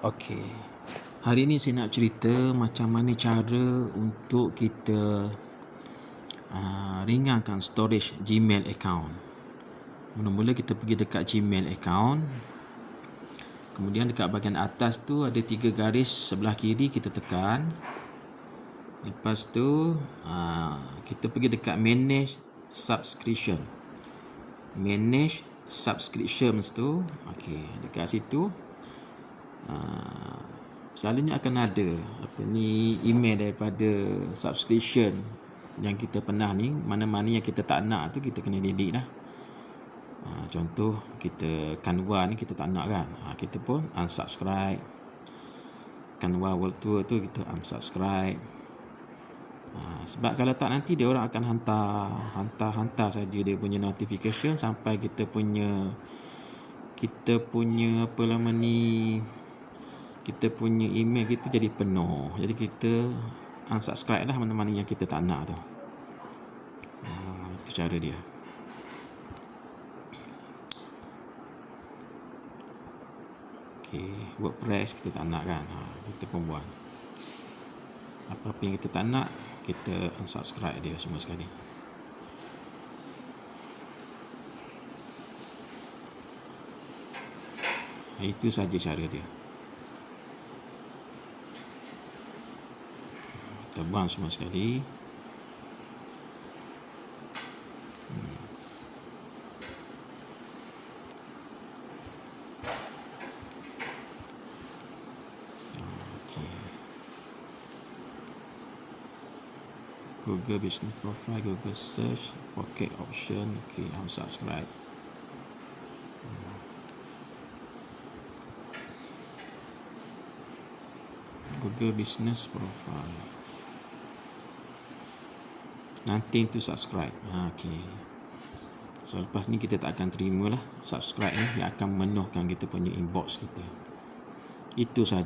Okey. Hari ni saya nak cerita macam mana cara untuk kita ringankan storage Gmail account. Mula-mula kita pergi dekat Gmail account. Kemudian dekat bahagian atas tu ada 3 garis sebelah kiri, kita tekan. Lepas tu kita pergi dekat manage subscription. Manage subscriptions tu, okey, dekat situ selalunya akan ada email daripada subscription yang kita pernah ni. Mana-mana yang kita tak nak tu kita kena delete lah. Contoh kita Canva ni kita tak nak kan, kita pun unsubscribe. Canva World Tour tu kita unsubscribe. Sebab kalau tak nanti dia orang akan hantar saja dia punya notification sampai kita punya email kita jadi penuh. Jadi kita unsubscribe lah mana-mana yang kita tak nak tu. Itu cara dia. WordPress kita tak nak kan, kita pun buat. Apa-apa yang kita tak nak, kita unsubscribe dia semua sekali. Itu saja cara dia. Kita buang semua sekali. Google Business Profile, Google Search, Pocket Option, unsubscribe. Google Business Profile, nothing to subscribe. So lepas ni kita tak akan terima lah subscribe ni yang akan memenuhkan kita punya inbox kita. Itu sahaja.